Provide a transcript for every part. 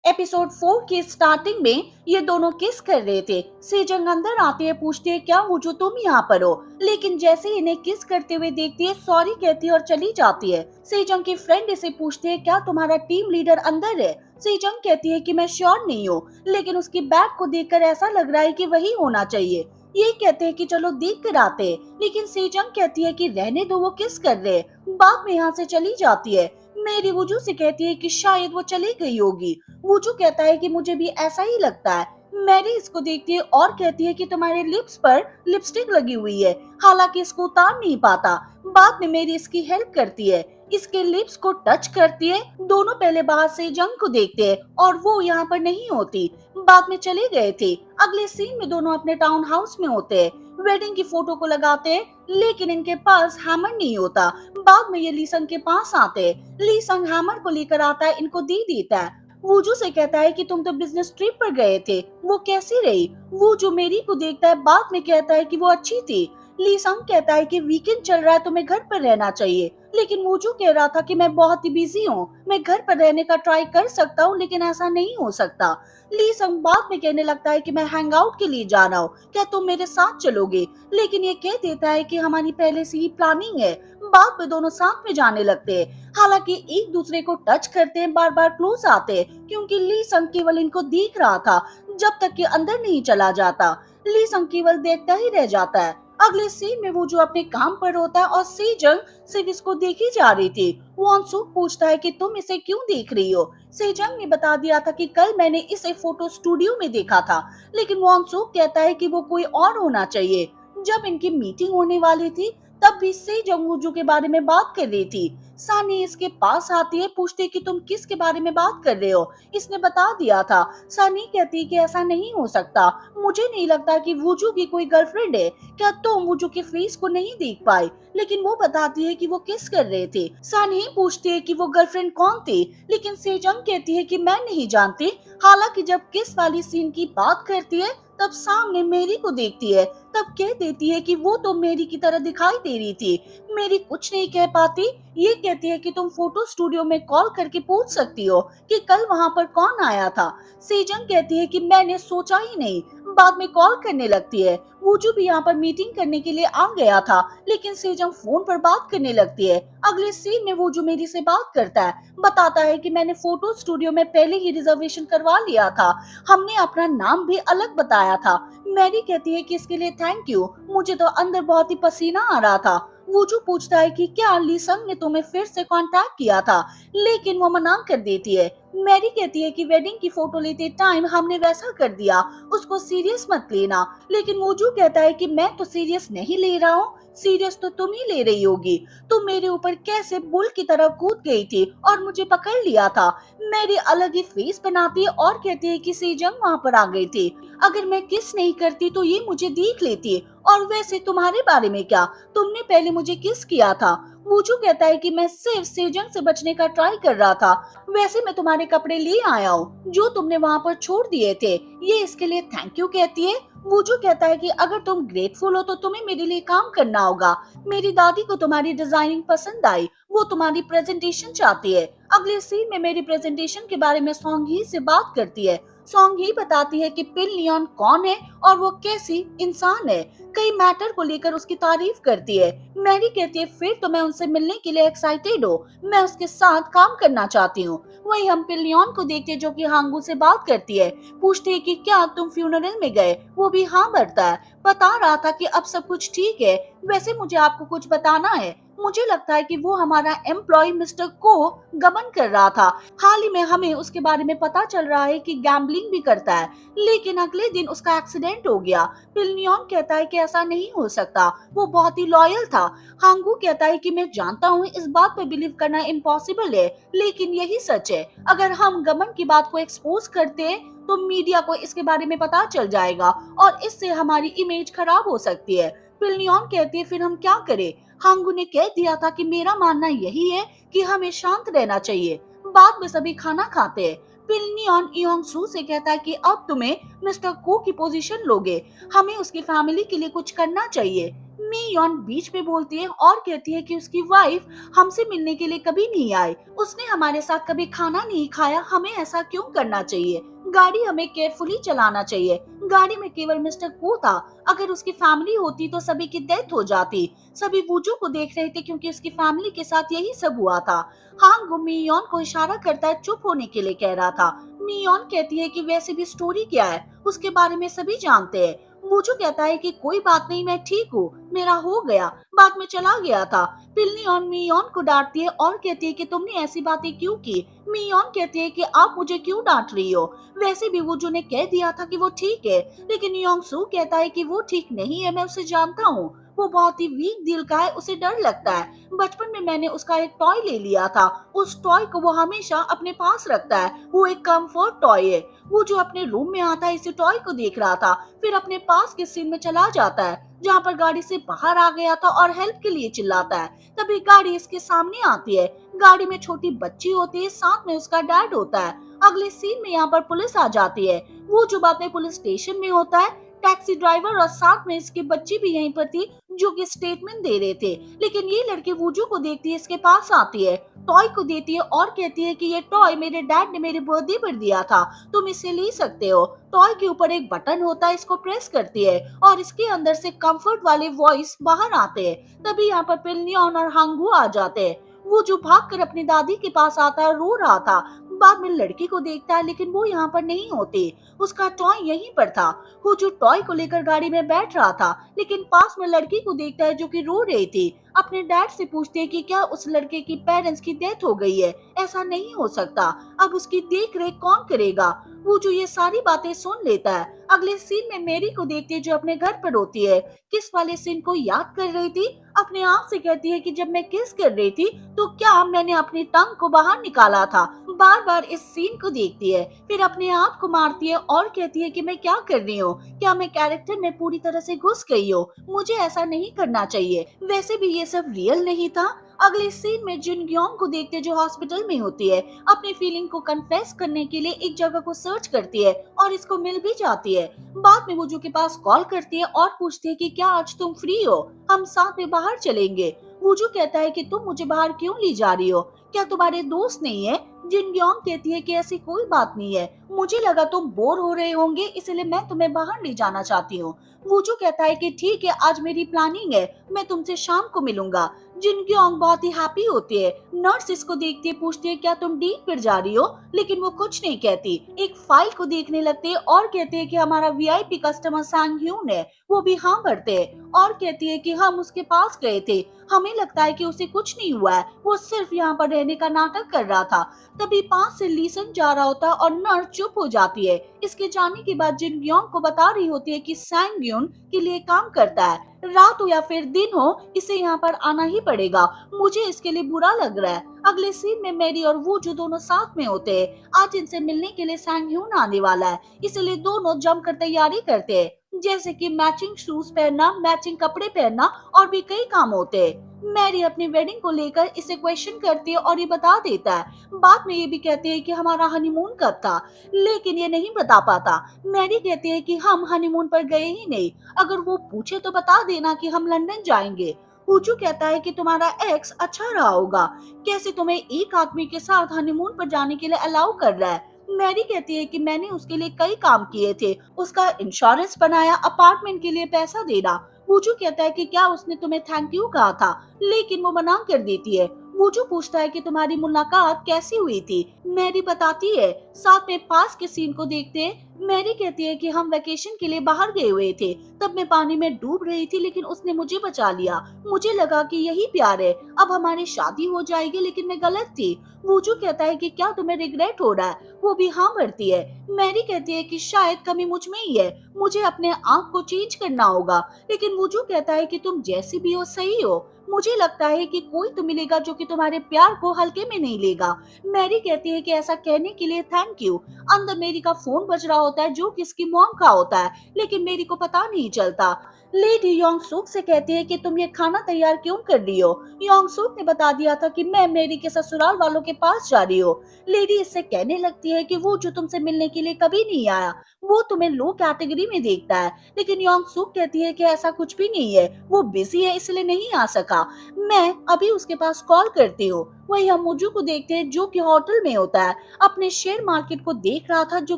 Episode 4 की starting में ये दोनों किस कर रहे थे। सेजंग अंदर आती है, पूछती है क्या वो जो तुम यहाँ पर हो, लेकिन जैसे ही इन्हें किस करते हुए देखती है सॉरी कहती है और चली जाती है। सेजंग की फ्रेंड इसे पूछती है क्या तुम्हारा टीम लीडर अंदर है। सेजंग कहती है कि मैं श्योर नहीं हूँ, लेकिन उसकी बैग को देखकर ऐसा लग रहा है कि वही होना चाहिए। ये कहते हैं कि चलो देख कर आते हैं, लेकिन सेजंग कहती है कि रहने दो, वो किस कर रहे हैं। बाद में यहाँ से चली जाती है। मेरी वजू से कहती है कि शायद वो चली गई होगी। वूजू कहता है कि मुझे भी ऐसा ही लगता है। मैरी इसको देखती है और कहती है कि तुम्हारे लिप्स पर लिपस्टिक लगी हुई है, हालांकि इसको उतार नहीं पाता। बाद में मेरी इसकी हेल्प करती है, इसके लिप्स को टच करती है। दोनों पहले बाहर से जंग को देखते हैं और वो यहाँ पर नहीं होती, बाद में चले गए थे। अगले सीन में दोनों अपने टाउन हाउस में होते हैं, वेडिंग की फोटो को लगाते हैं, लेकिन इनके पास हैमर नहीं होता। बाद में ये लीसंग के पास आते हैं। लीसंग हैमर को लेकर आता है, इनको दे देता है। वूजू से कहता है कि तुम तो बिजनेस ट्रिप पर गए थे, वो कैसी रही। वूजू मेरी को देखता है, बाद में कहता है कि वो अच्छी थी। ली संग कहता है कि वीकेंड चल रहा है, तुम्हें घर पर रहना चाहिए, लेकिन वूजू कह रहा था कि मैं बहुत ही बिजी हूँ, मैं घर पर रहने का ट्राई कर सकता हूँ, लेकिन ऐसा नहीं हो सकता। ली संग बाद में कहने लगता है कि मैं हैंग आउट के लिए जा रहा हूँ, क्या तुम मेरे साथ चलोगे, लेकिन ये कह देता है कि हमारी पहले से ही प्लानिंग है। बाद में दोनों साथ में जाने लगते हैं, हालांकि एक दूसरे को टच करते हैं, बार बार क्लोज आते हैं, क्योंकि ली संग केवल इनको देख रहा था जब तक कि अंदर नहीं चला जाता। ली संग केवल देखता ही रह जाता है। अगले सीन में वो जो अपने काम पर होता है और सेजंग सिर्फ इसको देखी जा रही थी। वॉन्सू पूछता है कि तुम इसे क्यों देख रही हो। सेजंग ने बता दिया था कि कल मैंने इसे फोटो स्टूडियो में देखा था, लेकिन वॉन्सू कहता है कि वो कोई और होना चाहिए। जब इनकी मीटिंग होने वाली थी तब भी सेजंग वूजू के बारे में बात कर रही थी। सानी इसके पास आती है, पूछती है कि तुम किसके बारे में बात कर रहे हो, इसने बता दिया था। सानी कहती है कि ऐसा नहीं हो सकता, मुझे नहीं लगता कि वूजू की कोई गर्लफ्रेंड है, क्या तुम वूजू के फेस को नहीं देख पाए, लेकिन वो बताती है कि वो किस कर रहे थे। सानी पूछती है कि वो गर्लफ्रेंड कौन थी, लेकिन सेजंग कहती है कि मैं नहीं जानती। हालांकि जब किस वाली सीन की बात करती है तब सामने मेरी को देखती है, तब कह देती है कि वो तो मेरी की तरह दिखाई दे रही थी। मेरी कुछ नहीं कह पाती, ये कहती है कि तुम फोटो स्टूडियो में कॉल करके पूछ सकती हो कि कल वहां पर कौन आया था। सेजंग कहती है कि मैंने सोचा ही नहीं, बाद में कॉल करने लगती है। वूजू भी यहाँ पर मीटिंग करने के लिए आ गया था, लेकिन सेजंग फोन पर बात करने लगती है। अगले सीन में वूजू मेरी से बात करता है, बताता है कि मैंने फोटो स्टूडियो में पहले ही रिजर्वेशन करवा लिया था, हमने अपना नाम भी अलग बताया था। मैरी कहती है कि इसके लिए थैंक यू, मुझे तो अंदर बहुत ही पसीना आ रहा था। वूजू पूछता है कि क्या लीसंग ने तुम्हें फिर से कांटेक्ट किया था, लेकिन वो मना कर देती है। मैरी कहती है कि वेडिंग की फोटो लेते टाइम हमने वैसा कर दिया, उसको सीरियस मत लेना, लेकिन वूजू कहता है कि मैं तो सीरियस नहीं ले रहा हूँ, सीरियस तो तुम ही ले रही होगी, तुम मेरे ऊपर कैसे बुल की तरह कूद गई थी और मुझे पकड़ लिया था। मैरी अलग ही फेस बनाती है और कहती है कि सेजंग वहाँ पर आ गई थी, अगर मैं किस नहीं करती तो ये मुझे देख लेती, और वैसे तुम्हारे बारे में क्या, तुमने पहले मुझे किस किया था। वूजू कहता है कि मैं सिर्फ सेजंग से बचने का ट्राई कर रहा था, वैसे मैं तुम्हारे कपड़े ले आया हूँ जो तुमने वहाँ पर छोड़ दिए थे, ये इसके लिए थैंक यू कहती है। वूजू कहता है कि अगर तुम ग्रेटफुल हो तो तुम्हें मेरे लिए काम करना होगा, मेरी दादी को तुम्हारी डिजाइनिंग पसंद आई, वो तुम्हारी प्रेजेंटेशन चाहती है। अगले सीन में मेरी प्रेजेंटेशन के बारे में सॉन्ग ही से बात करती है। सॉन्ग ही बताती है कि पिन लियोन कौन है और वो कैसी इंसान है, कई मैटर को लेकर उसकी तारीफ करती है। मैरी कहती है फिर तो मैं उनसे मिलने के लिए एक्साइटेड हूँ, मैं उसके साथ काम करना चाहती हूँ। वही हम पिन लियोन को देखते हैं जो कि हांगू से बात करती है, पूछती है कि क्या तुम फ्यूनरल में गए, वो भी हाँ भरता है, बता रहा था कि अब सब कुछ ठीक है। वैसे मुझे आपको कुछ बताना है, मुझे लगता है कि वो हमारा एम्प्लॉय मिस्टर को गबन कर रहा था, हाल ही में हमें उसके बारे में पता चल रहा है कि गैम्बलिंग भी करता है, लेकिन अगले दिन उसका एक्सीडेंट हो गया। पिलनियन कहता है कि ऐसा नहीं हो सकता, वो बहुत ही लॉयल था। हांगू कहता है कि मैं जानता हूँ इस बात पे बिलीव करना इम्पॉसिबल है, लेकिन यही सच है, अगर हम गबन की बात को एक्सपोज करते हैं तो मीडिया को इसके बारे में पता चल जाएगा और इससे हमारी इमेज खराब हो सकती है। पिलनियन कहती है फिर हम क्या करें। हांगू ने कह दिया था कि मेरा मानना यही है कि हमें शांत रहना चाहिए। बाद में सभी खाना खाते हैं। पिल्नियन इयोंग सू से कहता है कि अब तुम्हें मिस्टर को की पोजीशन लोगे, हमें उसकी फैमिली के लिए कुछ करना चाहिए। मी यॉन बीच में बोलती है और कहती है कि उसकी वाइफ हमसे मिलने के लिए कभी नहीं आई, उसने हमारे साथ कभी खाना नहीं खाया, हमें ऐसा क्यों करना चाहिए, गाड़ी हमें केयरफुली चलाना चाहिए। गाड़ी में केवल मिस्टर को था, अगर उसकी फैमिली होती तो सभी की डेथ हो जाती। सभी वूजू को देख रहे थे क्योंकि उसकी फैमिली के साथ यही सब हुआ था। हांग मियोन को इशारा करता है चुप होने के लिए कह रहा था। मियोन कहती है कि वैसे भी स्टोरी क्या है, उसके बारे में सभी जानते हैं। वूजू कहता है कि कोई बात नहीं, मैं ठीक हूँ, मेरा हो गया, बाद में चला गया था। पिल्नियन मियोन को डांटती है और कहती है कि तुमने ऐसी बातें क्यों की। मियोन कहती है कि आप मुझे क्यों डांट रही हो, वैसे भी वूजू ने कह दिया था कि वो ठीक है। लेकिन योंग सू कहता है कि वो ठीक नहीं है, मैं उसे जानता हूँ, वो बहुत ही वीक दिल का है, उसे डर लगता है। बचपन में मैंने उसका एक टॉय ले लिया था, उस टॉय को वो हमेशा अपने पास रखता है, वो एक कंफर्ट टॉय है। वो जो अपने रूम में आता है इसी टॉय को देख रहा था, फिर अपने पास के सीन में चला जाता है जहाँ पर गाड़ी से बाहर आ गया था और हेल्प के लिए चिल्लाता है। तभी गाड़ी इसके सामने आती है, गाड़ी में छोटी बच्ची होती है, साथ में उसका डैड होता है। अगले सीन में यहाँ पर पुलिस आ जाती है। वो जो बाद में पुलिस स्टेशन में होता है, टैक्सी ड्राइवर और साथ में इसकी बच्ची भी यहीं पर थी जो कि स्टेटमेंट दे रहे थे। लेकिन ये लड़की वूजू को देखती है, इसके पास आती है, टॉय को देती है और कहती है कि ये टॉय मेरे डैड ने मेरे बर्थडे पर दिया था, तुम इसे ले सकते हो। टॉय के ऊपर एक बटन होता है, इसको प्रेस करती है और इसके अंदर से कंफर्ट वाले वॉइस बाहर आते हैं। तभी यहाँ पर पिल्नियन और हांगू आ जाते हैं। वो जो भागकर अपनी दादी के पास आता है, रो रहा था। बाद में लड़की को देखता है लेकिन वो यहाँ पर नहीं होती, उसका टॉय यहीं पर था। वो जो टॉय को लेकर गाड़ी में बैठ रहा था, लेकिन पास में लड़की को देखता है जो कि रो रही थी। अपने डैड से पूछते हैं कि क्या उस लड़के की पेरेंट्स की डेथ हो गई है, ऐसा नहीं हो सकता, अब उसकी देख रेख कौन करेगा। वो जो ये सारी बातें सुन लेता है। अगले सीन में मेरी को देखती है जो अपने घर पर होती है, किस वाले सीन को याद कर रही थी, अपने आप से कहती है कि जब मैं किस कर रही थी तो क्या मैंने अपनी टंग को बाहर निकाला था। बार बार इस सीन को देखती है, फिर अपने आप को मारती है और कहती है कि मैं क्या कर रही हूँ, क्या मैं कैरेक्टर में पूरी तरह से घुस गई हूँ, मुझे ऐसा नहीं करना चाहिए, वैसे भी ये सब रियल नहीं था। अगले सीन में जिन ग्योंग को देखते जो हॉस्पिटल में होती है, अपनी फीलिंग को कन्फेस करने के लिए एक जगह को सर्च करती है और इसको मिल भी जाती है। बाद में वुजू के पास कॉल करती है और पूछती है कि क्या आज तुम फ्री हो, हम साथ में बाहर चलेंगे। वुजू कहता है कि तुम मुझे बाहर क्यों ले जा रही हो, क्या तुम्हारे दोस्त नहीं है। जिन ग्योंग कहती है कि ऐसी कोई बात नहीं है, मुझे लगा तुम बोर हो रहे होंगे इसलिए मैं तुम्हें बाहर ले जाना चाहती हूँ। वुजू कहता है कि ठीक है, आज मेरी प्लानिंग है, मैं तुमसे शाम को मिलूंगा। जिन ग्योंग बहुत ही हैप्पी होती है। नर्स इसको देखती है, पूछती है क्या तुम डेट पर जा रही हो, लेकिन वो कुछ नहीं कहती। एक फाइल को देखने लगते है और कहते हैं कि हमारा वीआईपी कस्टमर सांग ह्यून है, वो भी हाँ भरते हैं और कहती है कि हम उसके पास गए थे, हमें लगता है कि उसे कुछ नहीं हुआ है, वो सिर्फ यहाँ पर रहने का नाटक कर रहा था। तभी पास से लीसन जा रहा होता है और नर्स चुप हो जाती है। इसके जाने के बाद जिन ग्योंग को बता रही होती है कि सांग ह्यून के लिए काम करता है, रात हो या फिर दिन हो इसे यहाँ पर आना ही पड़ेगा, मुझे इसके लिए बुरा लग रहा है। अगले सीन में मेरी और वो जो दोनों साथ में होते हैं, आज इनसे मिलने के लिए सांग ह्यून आने वाला है, इसलिए दोनों जमकर तैयारी करते हैं, जैसे कि मैचिंग शूज पहनना, मैचिंग कपड़े पहनना और भी कई काम होते हैं। मैरी अपनी वेडिंग को लेकर इसे क्वेश्चन करती है और ये बता देता है। बाद में ये भी कहते हैं कि हमारा हनीमून कब था, लेकिन ये नहीं बता पाता। मैरी कहती है कि हम हनीमून पर गए ही नहीं, अगर वो पूछे तो बता देना कि हम लंदन जाएंगे। पूजू कहता है कि तुम्हारा एक्स अच्छा रहा होगा, कैसे तुम्हें एक आदमी के साथ हनीमून पर जाने के लिए अलाउ कर रहा है। मैरी कहती है कि मैंने उसके लिए कई काम किए थे, उसका इंश्योरेंस बनाया, अपार्टमेंट के लिए पैसा देना। पूजू कहता है कि क्या उसने तुम्हें थैंक यू कहा था, लेकिन वो मना कर देती है। पूजू पूछता है कि तुम्हारी मुलाकात कैसी हुई थी, मैरी बताती है। साथ में पास के सीन को देखते हैं। मैरी कहती है कि हम वेकेशन के लिए बाहर गए हुए थे, तब मैं पानी में डूब रही थी लेकिन उसने मुझे बचा लिया, मुझे लगा कि यही प्यार है, अब हमारी शादी हो जाएगी, लेकिन मैं गलत थी। वूजू कहता है कि क्या तुम्हें रिग्रेट हो रहा है, वो भी हाँ भरती है। मैरी कहती है कि शायद कमी मुझ में ही है, मुझे अपने आप को चेंज करना होगा, लेकिन वूजू कहता है कि तुम जैसी भी हो सही हो, मुझे लगता है कि कोई तो मिलेगा जो कि तुम्हारे प्यार को हल्के में नहीं लेगा। मैरी कहती है कि ऐसा कहने के लिए थैंक यू। अंदर मेरी का फोन बज रहा होता है जो कि इसकी मॉम का होता है, लेकिन मेरी को पता नहीं चलता। लेडी योंग सूक से कहती है कि तुम ये खाना तैयार क्यों कर रही हो। योंग सूक ने बता दिया था कि मैं मेरी के ससुराल वालों के पास जा रही हूँ। लेडी इससे कहने लगती है कि वो जो तुमसे मिलने के लिए कभी नहीं आया, वो तुम्हें लो कैटेगरी में देखता है। लेकिन योंग सूक कहती है कि ऐसा कुछ भी नहीं है, वो बिजी है इसलिए नहीं आ सका। मैं अभी उसके पास कॉल करती हूँ। वही हम मुजू को देखते हैं जो कि होटल में होता है, अपने शेयर मार्केट को देख रहा था जो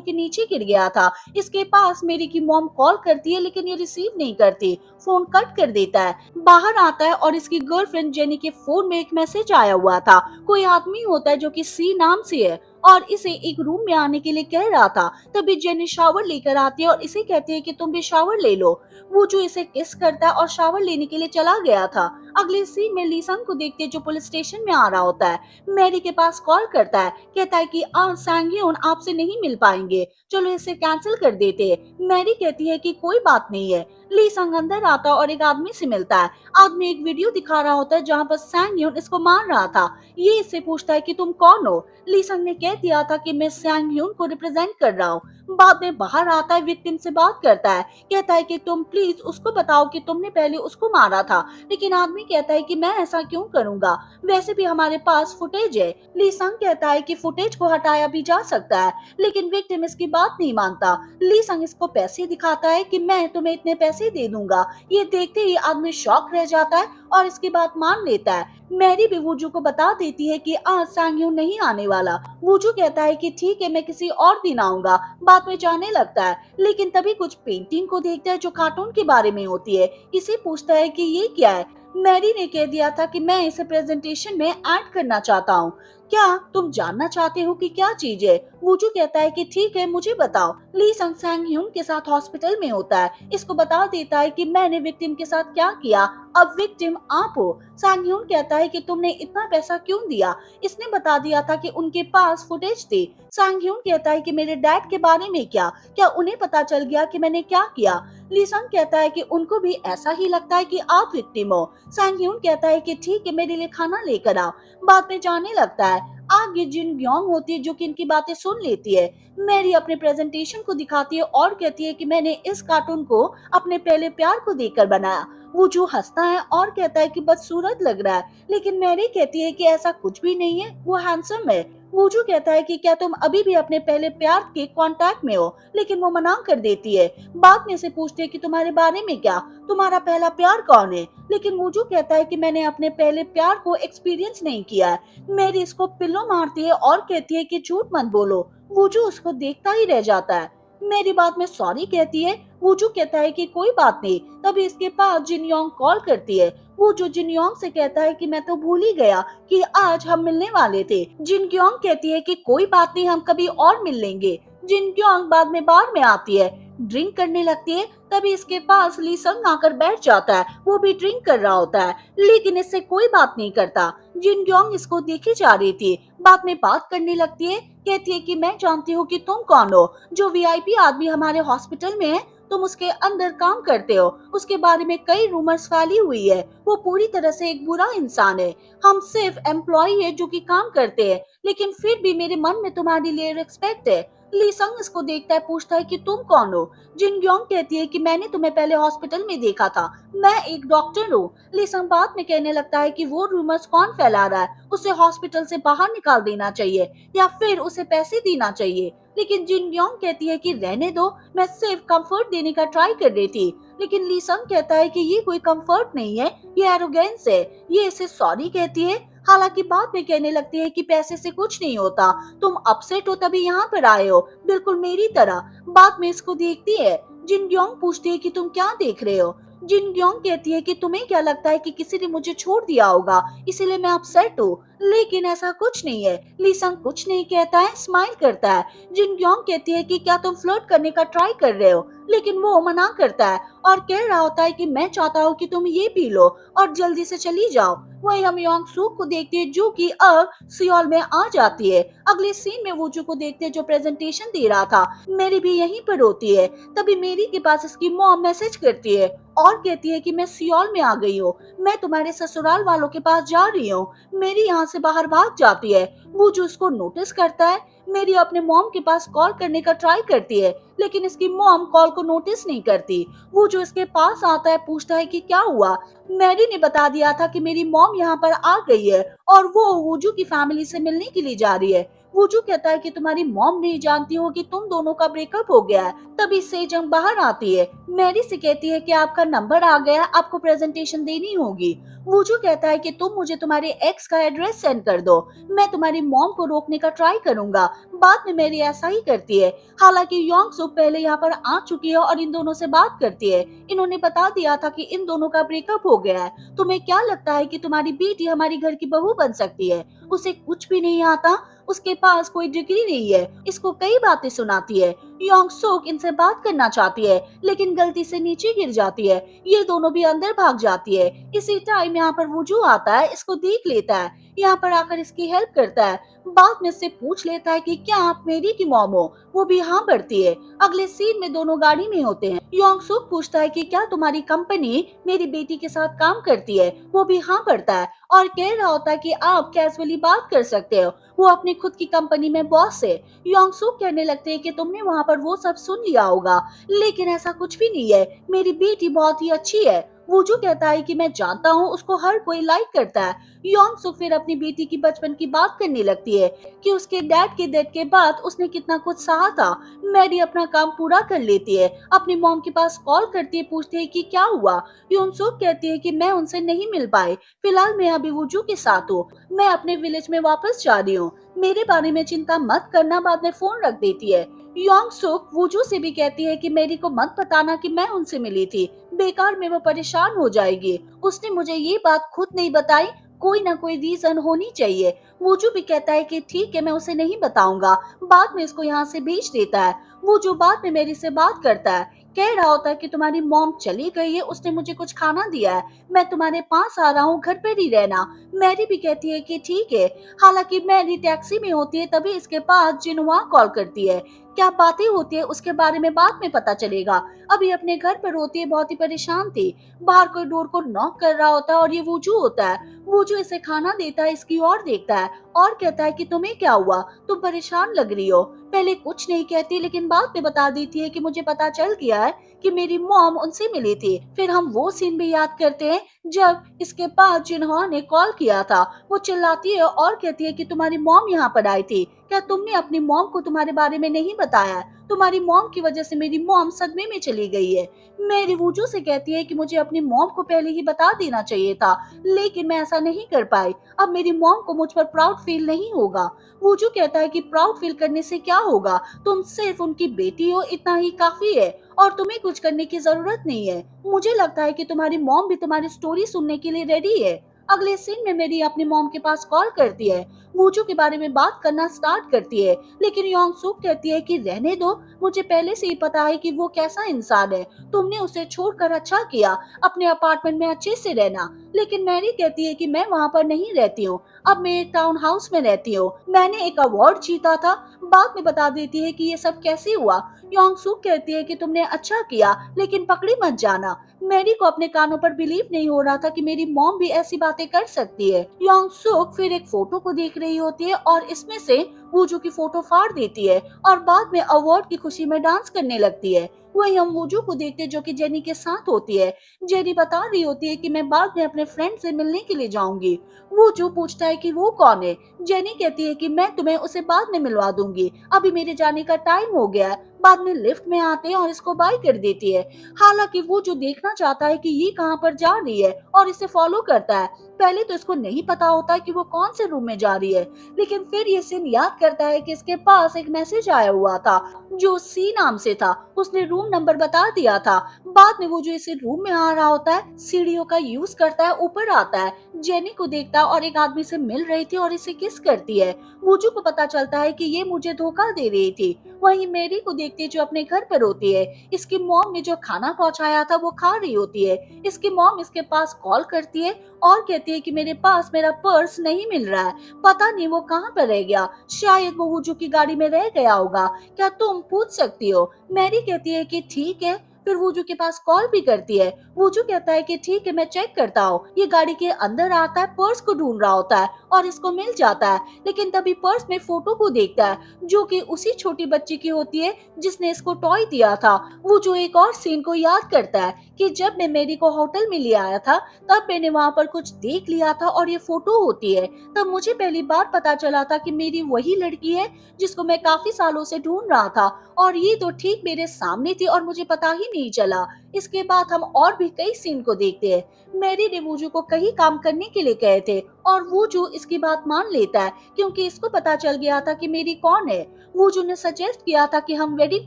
कि नीचे गिर गया था। इसके पास मेरी की मॉम कॉल करती है लेकिन ये रिसीव नहीं करती, फोन कट कर देता है। बाहर आता है और इसकी गर्लफ्रेंड जेनी के फोन में एक मैसेज आया हुआ था। कोई आदमी होता है जो कि सी नाम से है और इसे एक रूम में आने के लिए कह रहा था। तभी जेनी शावर लेकर आती है और इसे कहती है कि तुम भी शावर ले लो। वो जो इसे किस करता है और शावर लेने के लिए चला गया था। अगले सीन में लीसंग को देखते हैं जो पुलिस स्टेशन में आ रहा होता है। मैरी के पास कॉल करता है, कहता है कि आज सांगयोन आपसे नहीं मिल पाएंगे, चलो इसे कैंसिल कर देते हैं। मैरी कहती है कि कोई बात नहीं है। ली संग अंदर आता और एक आदमी से मिलता है। आदमी एक वीडियो दिखा रहा होता है जहाँ पर सैंग यून इसको मार रहा था। ये इससे पूछता है कि तुम कौन हो। ली संग ने कह दिया था कि मैं सैंग यून को रिप्रेजेंट कर रहा हूँ। बाद में बाहर आता है, विक्टिम से बात करता है, कहता है कि तुम प्लीज उसको बताओ कि तुमने पहले उसको मारा था। लेकिन आदमी कहता है कि मैं ऐसा क्यों करूंगा, वैसे भी हमारे पास फुटेज है। ली संग कहता है कि फुटेज को हटाया भी जा सकता है, लेकिन विक्टिम इसकी बात नहीं मानता। ली संग इसको पैसे दिखाता है कि मैं तुम्हें इतने पैसे दे दूंगा। ये देखते ही आदमी शॉक रह जाता है और इसकी बात मान लेता है। मैरी भी वूजू को बता देती है कि आज सांगयून नहीं आने वाला। वूजू कहता है कि ठीक है मैं किसी और दिन आऊंगा। बाद में जाने लगता है, लेकिन तभी कुछ पेंटिंग को देखता है जो कार्टून के बारे में होती है। इसे पूछता है कि ये क्या है। मैरी ने कह दिया था कि मैं इसे प्रेजेंटेशन में ऐड करना चाहता हूँ, क्या तुम जानना चाहते हो कि क्या चीज है। वूजू कहता है कि ठीक है मुझे बताओ। ली संग सैंगह्यून के साथ हॉस्पिटल में होता है, इसको बता देता है कि मैंने विक्टिम के साथ क्या किया, अब विक्टिम आप हो। सैंगह्यून कहता है कि तुमने इतना पैसा क्यों दिया। इसने बता दिया था कि उनके पास फुटेज थी। सैंगह्यून कहता है कि मेरे डैड के बारे में क्या उन्हें पता चल गया कि मैंने क्या किया। ली संग कहता है कि उनको भी ऐसा ही लगता है कि आप विक्टिम हो। सैंगह्यून कहता है कि ठीक है मेरे लिए खाना लेकर आओ। बाद में जाने लगता है। आगे जिन ग्योंग होती है जो कि इनकी बातें सुन लेती है। मैरी अपने प्रेजेंटेशन को दिखाती है और कहती है कि मैंने इस कार्टून को अपने पहले प्यार को देकर बनाया। वो जो हंसता है और कहता है कि बदसूरत लग रहा है, लेकिन मैरी कहती है कि ऐसा कुछ भी नहीं है, वो हैंडसम है। वूजू कहता है कि क्या तुम अभी भी अपने पहले प्यार के कांटेक्ट में हो, लेकिन वो मना कर देती है। बाद में से पूछते है कि तुम्हारे बारे में क्या, तुम्हारा पहला प्यार कौन है। लेकिन वूजू कहता है कि मैंने अपने पहले प्यार को एक्सपीरियंस नहीं किया है। मैरी इसको पिल्लो मारती है और कहती है कि झूठ मत बोलो। वूजू उसको देखता ही रह जाता है। मेरी बात में सॉरी कहती है। वूजू कहता है कि कोई बात नहीं। तभी इसके पास जिन योंग कॉल करती है। वो जो जिन योंग से कहता है कि मैं तो भूल ही गया कि आज हम मिलने वाले थे। जिन योंग कहती है कि कोई बात नहीं हम कभी और मिल लेंगे। जिन योंग बाद में बार में आती है, ड्रिंक करने लगती है। तभी इसके पास ली संग आकर बैठ जाता है, वो भी ड्रिंक कर रहा होता है, लेकिन इससे कोई बात नहीं करता। जिन योंग इसको देखे जा रही थी, बाद में बात करने लगती है, कहती है कि मैं जानती हूँ कि तुम कौन हो, जो वीआईपी आदमी हमारे हॉस्पिटल में है, तुम उसके अंदर काम करते हो, उसके बारे में कई रूमर्स फैली हुई है, वो पूरी तरह से एक बुरा इंसान है। हम सिर्फ एम्प्लॉय है जो कि काम करते हैं, लेकिन फिर भी मेरे मन में तुम्हारे लिए रिस्पेक्ट है। ली संग इसको देखता है, पूछता है कि तुम कौन हो। जिन योंग कहती है कि मैंने तुम्हें पहले हॉस्पिटल में देखा था, मैं एक डॉक्टर हूँ। ली संग बाद में कहने लगता है कि वो रूमर्स कौन फैला रहा है, उसे हॉस्पिटल से बाहर निकाल देना चाहिए या फिर उसे पैसे देना चाहिए। लेकिन जिन योंग कहती है कि रहने दो, मैं सिर्फ कंफर्ट देने का ट्राई कर रही थी। लेकिन ली संग कहता है कि ये कोई कंफर्ट नहीं है, ये एरोगेंस है। ये इसे सॉरी कहती है। हालांकि बाद में कहने लगती है कि पैसे से कुछ नहीं होता, तुम अपसेट हो तभी यहाँ पर आए हो, बिल्कुल मेरी तरह। बाद में इसको देखती है। जिन योंग पूछती है कि तुम क्या देख रहे हो। जिन योंग कहती है कि तुम्हें क्या लगता है कि किसी ने मुझे छोड़ दिया होगा, इसीलिए मैं अपसेट हूँ। लेकिन ऐसा कुछ नहीं है। ली संग कुछ नहीं कहता है, स्माइल करता है। जिन योंग कहती है कि क्या तुम फ्लर्ट करने का ट्राई कर रहे हो, लेकिन वो मना करता है और कह रहा होता है कि मैं चाहता हूँ कि तुम ये पी लो और जल्दी से चली जाओ। वही हम योंग सूक को देखते हैं जो कि अब सियोल में आ जाती है। अगले सीन में वूजू को देखते हैं जो प्रेजेंटेशन दे रहा था। मेरी भी यहीं पर होती है। तभी मेरी के पास इसकी मॉम मैसेज करती है और कहती है कि मैं सियोल में आ गई हूँ, मैं तुम्हारे ससुराल वालों के पास जा रही हूँ। मेरी यहाँ से बाहर भाग जाती है। वूजू उसको नोटिस करता है। मेरी अपने मॉम के पास कॉल करने का ट्राई करती है, लेकिन इसकी मॉम कॉल को नोटिस नहीं करती। वो जो इसके पास आता है पूछता है कि क्या हुआ। मैरी ने बता दिया था कि मेरी मॉम यहाँ पर आ गई है और वो वूजू की फैमिली से मिलने के लिए जा रही है। वूजू कहता है कि तुम्हारी मॉम नहीं जानती हो कि तुम दोनों का ब्रेकअप हो गया है। तभी सेजंग बाहर आती है, मैरी से कहती है कि आपका नंबर आ गया है, आपको प्रेजेंटेशन देनी होगी। वूजू कहता है कि तुम मुझे तुम्हारे एक्स का एड्रेस सेंड कर दो, मैं तुम्हारी मॉम को रोकने का ट्राई करूंगा। बाद में मैरी ऐसा ही करती है। हालांकि योंग सुक पहले यहाँ पर आ चुकी है और इन दोनों से बात करती है। इन्होंने बता दिया था कि इन दोनों का ब्रेकअप हो गया है। तुम्हें क्या लगता है कि तुम्हारी बेटी हमारी घर की बहू बन सकती है? उसे कुछ भी नहीं आता, उसके पास कोई डिग्री नहीं है, इसको कई बातें सुनाती है। योंग सुक इनसे बात करना चाहती है, लेकिन गलती से नीचे गिर जाती है। ये दोनों भी अंदर भाग जाती है। इसी टाइम यहाँ पर वुजू आता है, इसको देख लेता है, यहाँ पर आकर इसकी हेल्प करता है। बाद में से पूछ लेता है कि क्या आप मेरी की मॉम हो? वो भी हाँ भरती है। अगले सीन में दोनों गाड़ी में होते हैं। योंग सुक पूछता है कि क्या तुम्हारी कंपनी मेरी बेटी के साथ काम करती है? वो भी हाँ भरता है और कह रहा होता है कि आप कैजुअली बात कर सकते हो, वो अपनी खुद की कंपनी में बॉस है। योंग सुक कहने लगते हैं कि तुमने वहाँ पर वो सब सुन लिया होगा, लेकिन ऐसा कुछ भी नहीं है, मेरी बेटी बहुत ही अच्छी है। वूजू कहता है कि मैं जानता हूँ, उसको हर कोई लाइक करता है। योंग सुक फिर अपनी बेटी की बचपन की बात करने लगती है कि उसके डैड के डेथ के बाद उसने कितना कुछ सहा था। मैरी अपना काम पूरा कर लेती है, अपनी मॉम के पास कॉल करती है, पूछती है कि क्या हुआ। योंग सुक कहती है कि मैं उनसे नहीं मिल पाई, फिलहाल मैं अभी वूजू के साथ हूँ, मैं अपने विलेज में वापस जा रही हूँ, मेरे बारे में चिंता मत करना। बाद में फोन रख देती है। योंग सुक वूजू से भी कहती है कि मेरी को मत बताना कि मैं उनसे मिली थी, बेकार में वो परेशान हो जाएगी, उसने मुझे ये बात खुद नहीं बताई, कोई ना कोई रीजन होनी चाहिए। वूजू भी कहता है कि ठीक है, मैं उसे नहीं बताऊंगा। बाद में इसको यहाँ से भेज देता है। वूजू बाद में मेरी से बात करता है, कह रहा होता है कि तुम्हारी मॉम चली गई है, उसने मुझे कुछ खाना दिया है, मैं तुम्हारे पास आ रहा हूँ, घर पर ही रहना। मैरी भी कहती है कि ठीक है। हालांकि मैरी टैक्सी में होती है, तभी इसके पास जिनहुआ कॉल करती है। क्या बातें होती है उसके बारे में बाद में पता चलेगा। अभी अपने घर पर होती है, बहुत ही परेशान थी। बाहर कोई डोर को नॉक कर रहा होता है और ये वूजू होता है। वूजू इसे खाना देता है, इसकी ओर देखता है और कहता है कि तुम्हें क्या हुआ, तुम परेशान लग रही हो। पहले कुछ नहीं कहती, लेकिन बाद में बता देती है कि मुझे पता चल गया है कि मेरी मॉम उनसे मिली थी। फिर हम वो सीन भी याद करते हैं जब इसके पास जिन्हों ने कॉल किया था। वो चिल्लाती है और कहती है कि तुम्हारी मॉम यहाँ पर आई थी, क्या तुमने अपनी मॉम को तुम्हारे बारे में नहीं बताया? तुम्हारी मॉम की वजह से मेरी मॉम सदमे में चली गई है। मेरी वूजू से कहती है कि मुझे अपनी मॉम को पहले ही बता देना चाहिए था, लेकिन मैं ऐसा नहीं कर पाई। अब मेरी मॉम को मुझ पर प्राउड फील नहीं होगा। वूजू कहता है कि प्राउड फील करने से क्या होगा, तुम सिर्फ उनकी बेटी हो, इतना ही काफी है और तुम्हें कुछ करने की जरूरत नहीं है। मुझे लगता है कि तुम्हारी मॉम भी तुम्हारी स्टोरी सुनने के लिए रेडी है। अगले सीन में मेरी अपनी मॉम के पास कॉल करती है, वूजू के बारे में बात करना स्टार्ट करती है, लेकिन योंग सुक कहती है कि रहने दो, मुझे पहले से ही पता है कि वो कैसा इंसान है, तुमने उसे छोड़कर अच्छा किया, अपने अपार्टमेंट में अच्छे से रहना। लेकिन मैरी कहती है कि मैं वहाँ पर नहीं रहती हूँ, अब मैं एक टाउन हाउस में रहती हूँ, मैंने एक अवार्ड जीता था। बाद में बता देती है कि ये सब कैसे हुआ। योंग सुक कहती है कि तुमने अच्छा किया, लेकिन पकड़ी मत जाना। मैरी को अपने कानों पर बिलीव नहीं हो रहा था कि मेरी मॉम भी ऐसी बातें कर सकती है। योंग सुक फिर एक फोटो को देख रही होती है और इसमें से वूजू की फोटो फाड़ देती है और बाद में अवार्ड की खुशी में डांस करने लगती है। वहीं हम वूजू को देखते हैं जो कि जेनी के साथ होती है। जेनी बता रही होती है कि मैं बाद में अपने फ्रेंड से मिलने के लिए जाऊंगी। वूजू पूछता है कि वो कौन है। जेनी कहती है कि मैं तुम्हें उसे बाद में मिलवा दूंगी, अभी मेरे जाने का टाइम हो गया है। बाद में लिफ्ट में आते हैं और इसको बाय कर देती है। हालांकि वो जो देखना चाहता है कि ये कहाँ पर जा रही है और इसे फॉलो करता है। पहले तो इसको नहीं पता होता कि वो कौन से रूम में जा रही है, लेकिन फिर ये सीन याद करता है कि इसके पास एक मैसेज आया हुआ था जो सी नाम से था, उसने रूम नंबर बता दिया था। बाद में वो जो इसे रूम में आ रहा होता है, सीढ़ियों का यूज करता है, ऊपर आता है, जेनी को देखता है और एक आदमी से मिल रही थी और इसे किस करती है। वूजू को पता चलता है कि ये मुझे धोखा दे रही थी। वहीं मेरी को देखती है जो अपने घर पर होती है, इसकी मॉम ने जो खाना पहुंचाया था वो खा रही होती है। इसकी मॉम इसके पास कॉल करती है और कहती है कि मेरे पास मेरा पर्स नहीं मिल रहा है, पता नहीं वो कहाँ पर रह गया, शायद वो वूजू की गाड़ी में रह गया होगा, क्या तुम पूछ सकती हो? मैरी कहती है कि ठीक है। फिर वूजू के पास कॉल भी करती है। वूजू कहता है कि ठीक है, मैं चेक करता हूँ। ये गाड़ी के अंदर आता है, पर्स को ढूंढ रहा होता है और इसको मिल जाता है, लेकिन तभी पर्स में फोटो को देखता है जो कि उसी छोटी बच्ची की होती है जिसने इसको टॉय दिया था। वो जो एक और सीन को याद करता है कि जब मैं मेरी को होटल में ले आया था, तब मैंने वहां पर कुछ देख लिया था और ये फोटो होती है। तब मुझे पहली बार पता चला था कि मेरी वही लड़की है जिसको मैं काफी सालों से ढूंढ रहा था, और ये तो ठीक मेरे सामने थी और मुझे पता ही नहीं चला। इसके बाद हम और भी कई सीन को देखते हैं। मैरी ने वूजू को कहीं काम करने के लिए कहे थे और वूजू इसकी बात मान लेता है क्योंकि इसको पता चल गया था कि मेरी कौन है। वूजू ने सजेस्ट किया था कि हम वेडिंग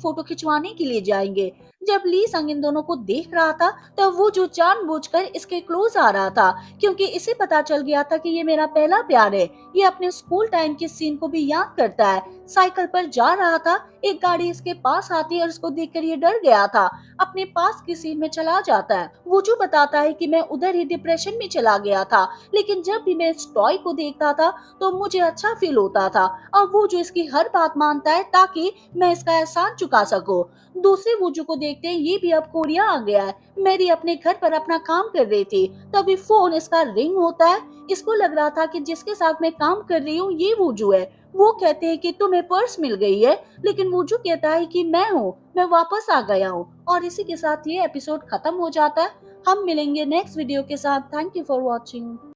फोटो खिंचवाने के लिए जाएंगे। जब ली संग इन दोनों को देख रहा था, तब वूजू जानबूझकर इसके क्लोज आ रहा था क्योंकि इसे पता चल गया था कि ये मेरा पहला प्यार है। ये अपने स्कूल टाइम के सीन को भी याद करता है। साइकिल पर जा रहा था, एक गाड़ी इसके पास आती है और इसको देखकर ये डर गया था। अपने पास की सीन में चला जाता है। वूजू बताता है कि मैं उधर ही डिप्रेशन में चला गया था, लेकिन जब भी मैं इस टॉय को देखता था तो मुझे अच्छा फील होता था। अब वो जो इसकी हर बात मानता है ताकि मैं इसका एहसान चुका सकूं। दूसरे वूजू को देखते हैं ये भी अब कोरिया आ गया है। मैरी अपने घर पर अपना काम कर रही थी, तभी फोन इसका रिंग होता है। इसको लग रहा था कि जिसके साथ मैं काम कर रही हूँ ये वूजू है। वो कहते हैं कि तुम्हें पर्स मिल गई है, लेकिन वूजू कहता है कि मैं हूँ, मैं वापस आ गया हूँ। और इसी के साथ ये एपिसोड खत्म हो जाता है। हम मिलेंगे नेक्स्ट वीडियो के साथ। Thank you for watching.